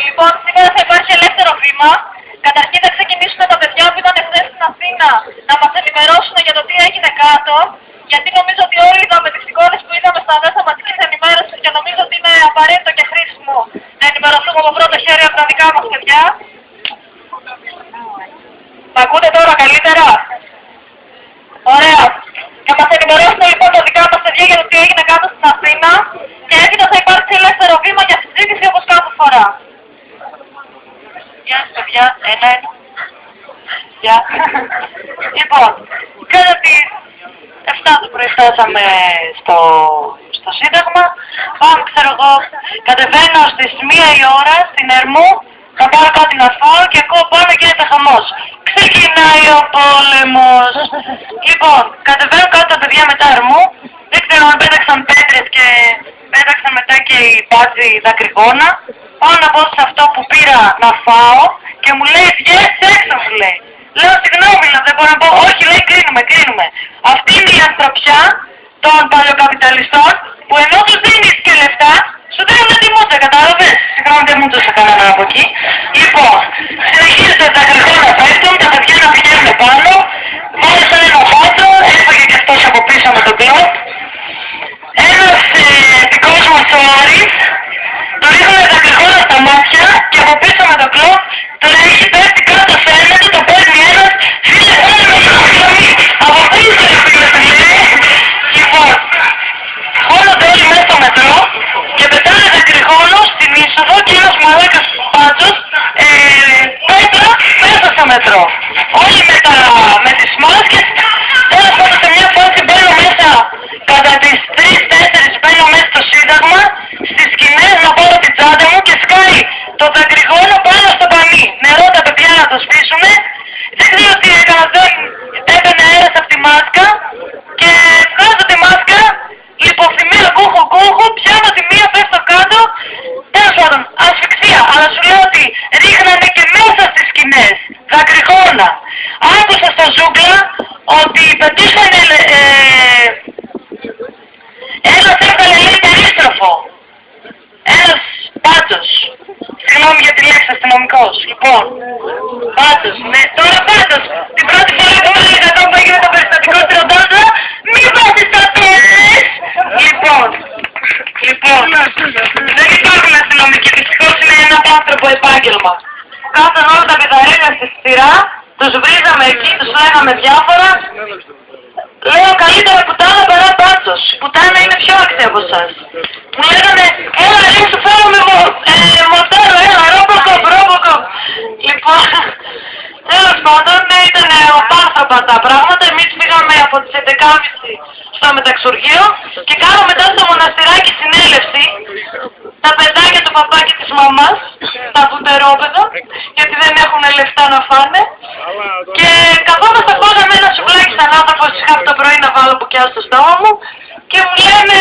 Λοιπόν, σήμερα θα υπάρχει ελεύθερο βήμα. Καταρχήν θα ξεκινήσουμε τα παιδιά που ήταν χθες στην Αθήνα να μας ενημερώσουν για το τι έγινε κάτω. Γιατί νομίζω ότι όλοι είδαμε τις εικόνες που είδαμε στα μέσα μαζικής ενημέρωσης και νομίζω ότι είναι απαραίτητο και χρήσιμο να ενημερωθούμε από πρώτο χέρι από τα δικά μας παιδιά. Μ' ακούτε τώρα καλύτερα? Ωραία. Να μας ενημερώσουν λοιπόν τα δικά μας παιδιά για το τι έγινε κάτω στην Αθήνα και έπειτα θα υπάρξει ελεύθερο βήμα για συζήτηση όπως κάθε φορά. Γεια σας παιδιά, ένα. Γεια. Λοιπόν, κατά τις 7 το πρωί φτάσαμε στο Σύνταγμα. Πάμε, ξέρω εγώ, κατεβαίνω στις 1 η ώρα στην Ερμού, θα πάρω κάτι να φάω και ακούω πάνω γίνεται χαμός. Ξεκινάει ο πόλεμος. Λοιπόν, κατεβαίνω κάτω τα παιδιά μετά Ερμού, δεν ξέρω αν πέταξαν πέτρες και πέταξαν μετά και οι μπάτζοι δακρυγόνα. Πάω να μπω σε αυτό που πήρα να φάω και μου λέει βγες έξω, μου λέει. Λέω συγγνώμη, δεν μπορώ να πω. Όχι, λέει κρίνουμε. Αυτή είναι η ανθρωπιά των παλαιοκαπιταλιστών που ενώ τους δίνεις και λεφτά, σου δίνουν τη μούτσα, κατάλαβες. Συγγνώμη, δεν μούτσα σε κανέναν από εκεί. Λοιπόν, συνεχίζεται τα γρηγόνα πέφτουν, τα παιδιά να πηγαίνουν πάνω. Μόλις ένα φάτο, έφαγε και αυτός από πίσω με τον κλόπ. Ένας δικός μας ο Άρης, του ρίχνουν τα γρηγόνα στα μάτια και από πίσω με τον κλόπ τον έχει πέφτει κάτω φαίνεται, το παίρνει ένας, φίλε από πίσω Λοιπόν, χώνονται όλοι μέσα στο μετρό και πετάνε δακρυγόνο στην είσοδο και ένας μαλάκας μπάτσος πέτρα μέσα στο μετρό. Όλοι με τις μάσκες, τέλος πάντων σε μια φάση μπαίνω μέσα, κατά τις 3-4 μπαίνω μέσα στο Σύνταγμα, στις σκηνές να πάρω την τσάντα μου και σκάει το δακρυγόνο πάνω στο πανί. Νερό τα παιδιά να το σβήσουνε, δεν ξέρω τι έκανα, δεν έμπαινε αέρας από τη μάσκα και βγάζω τη μάσκα, λιποθυμία κούχου, πιάνω τη μία, πέφτω κάτω, τέλος πάντων, ασφυξία, αλλά σου λέω ότι ρίχνανε και μέσα στις σκηνές, δακρυγόνα. Άκουσα στο Ζούγκλα ότι πετύχανε ένας έβγαλε λέει περίστροφο, ένας μπάτσος. Συγγνώμη για τη λέξη αστυνομικός. Λοιπόν, μπάτσος, ναι, τώρα μπάτσος. Την πρώτη φορά που έλεγα εδώ που έγινε το περιστατικό στη Ροντόζα, μη βάζεις τα πέρες! Λοιπόν, δεν υπάρχουν αστυνομικοί, δυστυχώς είναι ένα άνθρωπο επάγγελμα. Κάθαν όλα τα πιδαρίνια στη σειρά, τους βρίζαμε εκεί, τους λέγαμε διάφορα. Λέω καλύτερα πουτάνα παρά μπάτσος. Πουτάνα είναι πιο άξια από εσάς. Μου λέγανε, έλα ρε σου φέρω με μοτέλο, έλα ρόμποκοπ. Λοιπόν, τέλος πάντων ήταν οπάνθρωπα τα πράγματα. Εμείς πήγαμε από τις 11.30 στο μεταξουργείο και κάνω μετά στο μοναστηράκι συνέλευση τα παιδάκια του παπά και της μαμάς, τα φουτερόπεδα, γιατί δεν έχουν λεφτά να φάνε. Και καθόμαστε φάγαμε ένα σουβλάκι σαν άνθρωπος είχα το πρωί να βάλω μπουκιά στο στόμα μου και μου λένε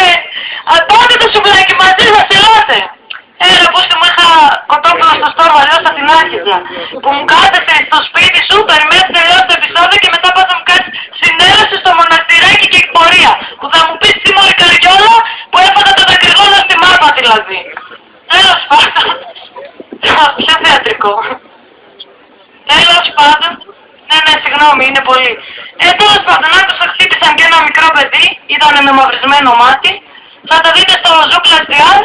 «Πάτε το σουβλάκι μαζί σας, ελάτε». Έλα πως και μου είχα κοτόπουλο στο στόμα, αλλιώς θα την άρχιζα. Που μου κάθεσαι στο σπίτι σου, περιμένεις να τελειώσει το επεισόδιο και μετά πας να μου κάνεις συνέλευση στο μοναστηράκι και εκπορία. Που θα μου πεις Σίμωρη Καριόλα που έφαγα το δακρυγόνο στη μάπα δηλαδή. Τέλος πάντων. Πιο θεατρικό. Τέλος πάντων. Ναι, συγγνώμη, είναι πολύ. Τέλος πάντων, άκουσα χτύπησαν και ένα μικρό παιδί, ήταν με μαυρισμένο μάτι. Θα τα δείτε στο Zouk.gr,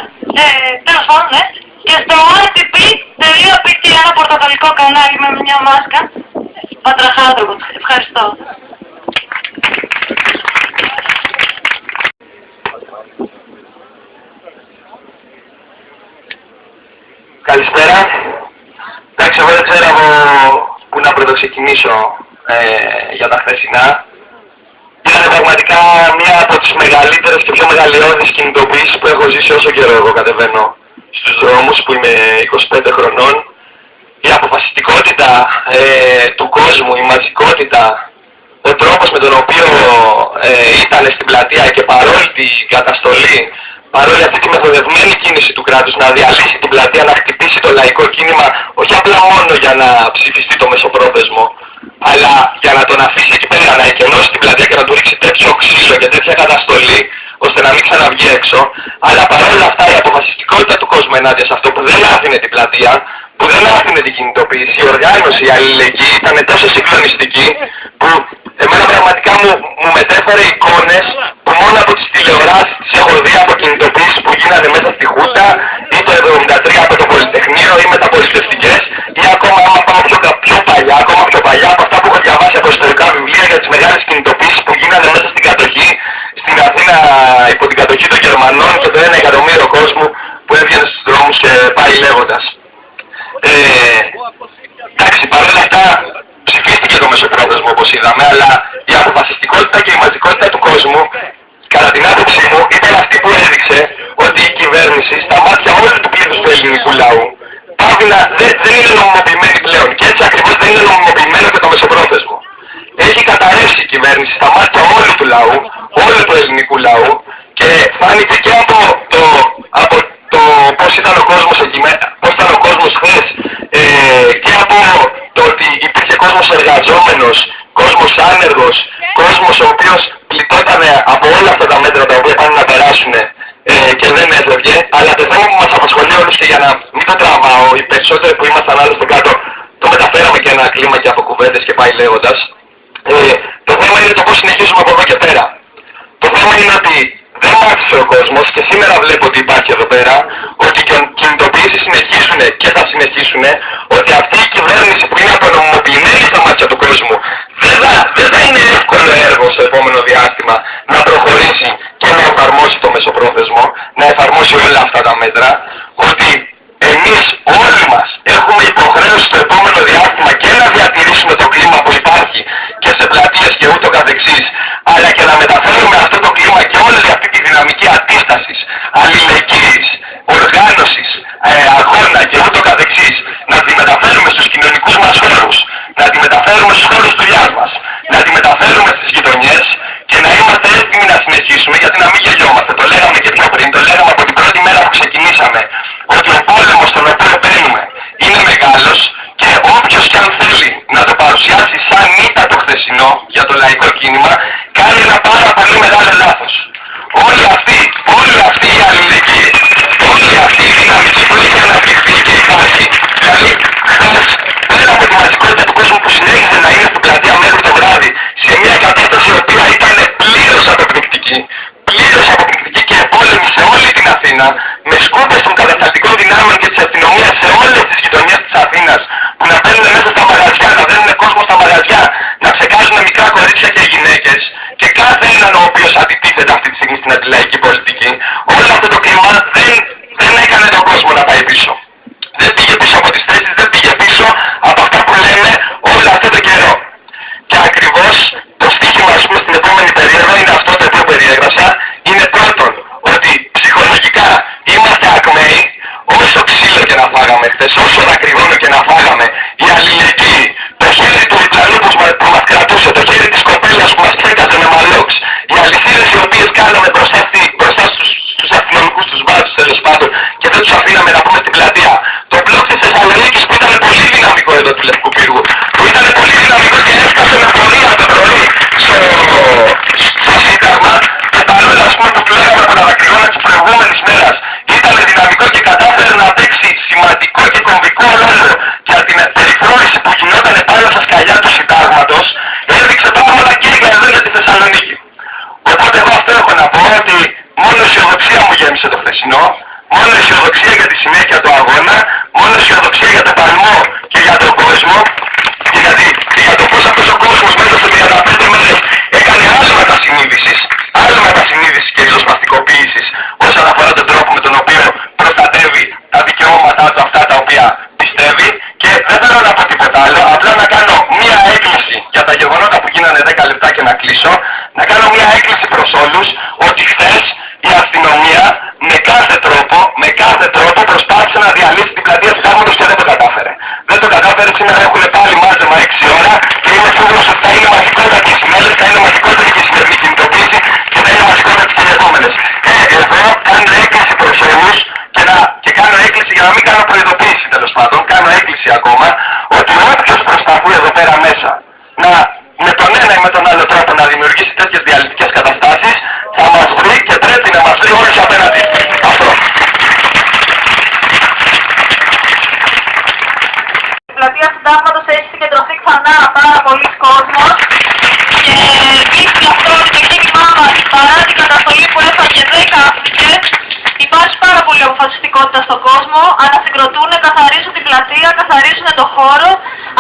τέλος πάντων, ναι. Και στο rtp.pt, ένα πορτοκαλικό κανάλι με μια μάσκα. Πατραχάντροπος. Ευχαριστώ. Καλησπέρα. Εντάξει, εγώ δεν ξέρω πού να πρωτοξεκινήσω για τα χθεσινά. Ήταν πραγματικά μία από τις μεγαλύτερες και πιο μεγαλειώδεις κινητοποιήσεις που έχω ζήσει όσο καιρό εγώ κατεβαίνω στους δρόμους που είμαι 25 χρονών. Η αποφασιστικότητα του κόσμου, η μαζικότητα, ο τρόπος με τον οποίο ήταν στην πλατεία και παρόλη την καταστολή, παρόλη αυτή τη μεθοδευμένη κίνηση του κράτους να διαλύσει την πλατεία, να χτυπήσει το λαϊκό κίνημα, όχι απλά μόνο για να ψηφιστεί το μεσοπρόθεσμο, Αλλά για να τον αφήσει εκεί πέρα να εκενώσει την πλατεία και να του ρίξει τέτοιο ξύλο και τέτοια καταστολή, ώστε να μην ξαναβγεί έξω. Αλλά παρόλα αυτά η αποφασιστικότητα του κόσμου ενάντια σε αυτό που δεν άφηνε την πλατεία, που δεν άφηνε την κινητοποίηση, η οργάνωση, η αλληλεγγύη ήταν τόσο συγκλονιστική που εμένα πραγματικά μου μετέφερε εικόνες που μόνο από τις τηλεοράσεις τις έχω δει από κινητοποίησεις που γίνανε μέσα στη Χούτα ή το 1973 από το Πολυτεχνείο ή μεταπολιτευτικές ή ακόμα άμα πάω πιο παλιά από αυτά που έχω διαβάσει από ιστορικά βιβλία για τις μεγάλες κινητοποίησεις που γίνανε μέσα στην κατοχή, στην Αθήνα υπό την κατοχή των Γερμανών και το 1 εκατομμύριο κόσμου που έβγαινε στους δρόμους και πάει λέγοντας. Εντάξει, παρόλα αυτά ψηφίστηκε το μεσοπρόθεσμο όπως είδαμε, αλλά η αποφασιστικότητα και η μαζικότητα του κόσμου, κατά την άποψή μου, ήταν αυτή που έδειξε ότι η κυβέρνηση στα μάτια όλου του πλήθους του ελληνικού λαού δεν είναι νομιμοποιημένη πλέον και έτσι ακριβώς δεν είναι νομιμοποιημένο και το μεσοπρόθεσμο. Έχει καταρρεύσει η κυβέρνηση στα μάτια όλου του λαού, όλου του ελληνικού λαού και φάνηκε και από το πώς ήταν ο κόσμος εκεί μέσα, πώς ήταν ο κόσμος χθες και από το ότι υπήρχε κόσμος εργαζόμενος, κόσμος άνεργος, κόσμος ο οποίος πληττόταν από όλα αυτά τα μέτρα τα οποία πάνε να περάσουν και δεν έφευγε, αλλά το θέμα που μας απασχολεί όλους και για να μην το τραβάω, οι περισσότεροι που ήμασταν άλλωστε κάτω το μεταφέραμε και ένα κλίμα και από κουβέντες και πάει λέγοντας, το θέμα είναι το πώς συνεχίζουμε από εδώ και πέρα. Το θέμα είναι ότι δεν άφησε ο κόσμος και σήμερα βλέπω ότι υπάρχει εδώ πέρα, ότι οι κινητοποιήσεις συνεχίζουν και θα συνεχίσουν, ότι αυτή η κυβέρνηση που είναι απονομιμοποιημένη στα μάτια του κόσμου δεν θα είναι εύκολο έργο στο επόμενο διάστημα να προχωρήσει και να εφαρμόσει το μεσοπρόθεσμο, να εφαρμόσει όλα αυτά τα μέτρα, ότι εμείς όλοι μας έχουμε υποχρέωση στο επόμενο διάστημα και να διατηρήσουμε το κλίμα που υπάρχει και σε πλατείες και ούτω καθεξής, αλλά και να μεταφέρουμε αυτό το κλίμα και όλη αυτή τη δυναμική αντίστασης, αλληλεγγύης, οργάνωσης, αγώνα και ούτω καθεξής, να τη μεταφέρουμε στους κοινωνικούς μας χώρους, να τη μεταφέρουμε στους χώρους δουλειάς μας, να τη μεταφέρουμε στις γειτονιές και να είμαστε έτοιμοι να συνεχίσουμε, γιατί να μην γελιόμαστε. Το λέγαμε και πιο πριν, το λέγαμε από την πρώτη μέρα που ξεκινήσαμε, ότι ο πόλεμος στον οποίο μπαίνουμε είναι μεγάλος και όποιος και αν θέλει να το παρουσιάσει σαν ήττα το χθεσινό για το λαϊκό κίνημα, κάνει ένα πάρα πολύ μεγάλο λάθος. Όλη αυτή η αλληλεγγύη, όλη αυτή η δυναμική που έχει αναπτυχθεί και υπάρχει, δηλαδή χθες, πέρα από τη μαζικότητα του κόσμου που συνέχιζε να είναι στην πλατεία μέχρι το βράδυ, σε μια κατάσταση η οποία ήταν πλήρως αποκρυπτική και επόλεμη σε όλη την Αθήνα, με σκούπες των κατασταλτικών δυνάμεων και της αστυνομίας σε όλες τις γειτονιές της Αθήνας, που να μπαίνουν μέσα στα μαγαζιά, να δίνουν κόσμο στα μαγαζιά, να ξεκάζουν μικρά κορίτσια και γυναίκες, και κάθε έναν ο οποίος αντιτίθεται αυτή τη στιγμή στην αντιλαϊκή πολιτική, όλο αυτό το κλίμα δεν έκανε τον κόσμο να πάει πίσω. Δεν πήγε πίσω από τις θέσεις, δεν πήγε πίσω από αυτά που λέμε όλο αυτό το καιρό. Και ακριβώς το στίχημα, ας πούμε, στην επόμενη περίοδο είναι αυτό το οποίο περιέγραψα, είναι πρώτον ότι ψυχολογικά είμαστε ακμαίοι, όσο ξύλο και να φάγαμε χθες, όσο δακρυγόνο και να φάγαμε, η αλληλεγγύη, το χέρι του διπλανού που μας κρατούσε, το χέρι της κοπέλας που μας φέκαζε με μαλόξ, οι αλυσίδες οι οποίες κάναμε μπροστά στους αστυνομικούς τους μπάτσους τέλος πάντων και δεν τους αφήναμε να πούμε στην πλατεία, το μπλοκ της Θεσσαλονίκης που ήταν πολύ δυναμικό εδώ του Λευκού Πύργου, που ήταν πολύ δυναμικό και έφτασε με πορεία το πρωί στο Σύνταγμα, και παρόλα ας πούμε που πλέγαμε από τα δακρυγόνα της προηγούμενης μέρας, ήταν δυναμικό και κατάφερε να παίξει σημαντικό και κομβικό ρόλο για την περιφρόνηση που γινόταν πάνω στα σκαλιά του Συντάγματος, έδειξε πάρα όλα και εδώ για τη Θεσσαλονίκη. Οπότε εγώ αυτό έχω να πω, ότι μόνο αισιοδοξία μου γέμισε το χθεσινό, μόνο αισιοδοξία για τη συνέχεια του αγώνα, μόνο αισιοδοξία για τον παλμό και για τον κόσμο και για το πώς αυτός ο κόσμος μέσα σε 35 μέρες έκανε άλλη μετασυνείδησης και ριζοσπαστικοποίησης όσον αφορά τον τρόπο με τον οποίο προστατεύει τα δικαιώματά του αυτά τα οποία πιστεύει. Και δεν θέλω να πω τίποτα άλλο, απλά να κάνω μία έκκληση για τα γεγονότα που γίνανε 10 λεπτά και να κλείσω, να κάνω μία έκκληση προς όλους, ότι χθες η αστυνομία με κάθε τρόπο προσπάθησε να διαλύσει την πλατεία Συντάγματος και δεν το κατάφερε. Δεν το κατάφερε, σήμερα έχουν πάλι μάζεμα 6 ώρα και είμαι σίγουρος ότι θα είναι μαζικότερα και οι σημερινές, θα είναι μαζικότερη και η σημερινή κινητοποίηση και θα είναι μαζικότερα και οι επόμενες. Εδώ κάνω έκκληση προς όλους και κάνω έκκληση για να μην κάνω προειδοποίηση τέλος πάντων, κάνω έκκληση ακόμα, ότι όποιος προσπαθεί εδώ πέρα μέσα έχει συγκεντρωθεί ξανά πάρα πολλοί κόσμος και δείχνει αυτό το κίνημά μας παρά την καταστολή που έφαγε 10 Αφρικές. Υπάρχει πάρα πολλή αποφασιστικότητα στον κόσμο, ανασυγκροτούν, καθαρίζουν την πλατεία, καθαρίζουν το χώρο,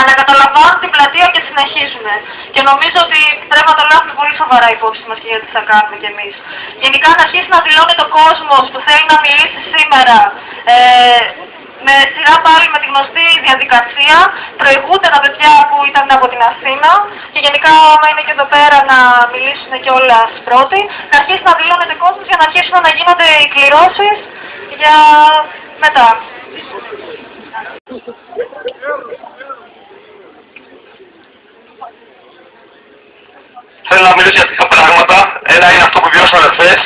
ανακαταλαμβάνουν την πλατεία και συνεχίζουν. Και νομίζω ότι πρέπει να το λάβουμε πολύ σοβαρά υπόψη μας και γιατί θα κάνουμε κι εμείς. Γενικά να αρχίσει να δηλώνει το κόσμος που θέλει να μιλήσει σήμερα, με σειρά πάλι με τη γνωστή διαδικασία, προηγούνται τα παιδιά που ήταν από την Αθήνα και γενικά άμα είναι και εδώ πέρα να μιλήσουν κιόλας πρώτοι, να αρχίσει να δηλώνεται κόσμος για να αρχίσουν να γίνονται οι κληρώσεις για μετά. Θέλω να μιλήσω για δύο πράγματα. Ένα είναι αυτό που βιώσαμε χθες,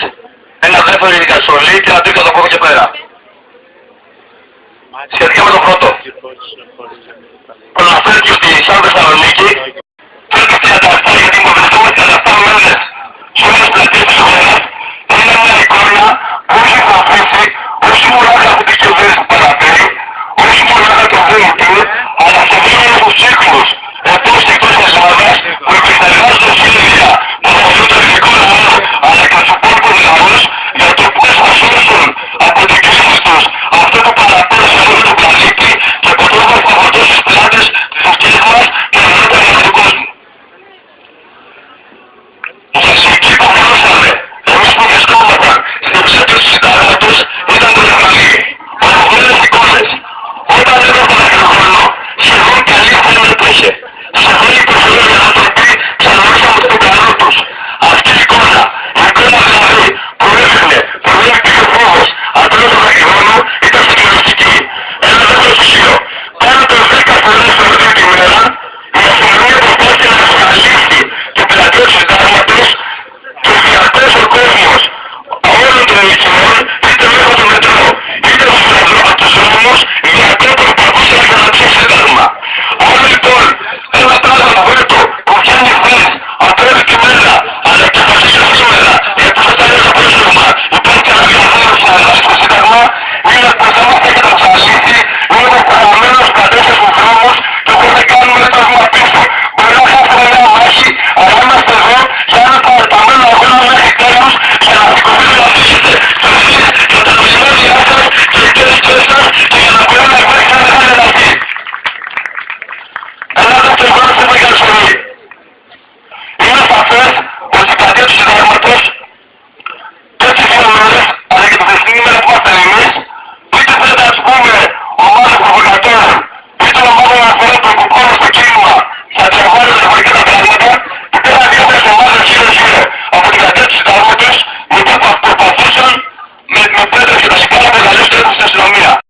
ένα δεύτερο είναι η καταστολή και ένα τρίτο από εδώ και πέρα. Σχετικά με το πρώτο. Αναφέρθηκε ότι σαν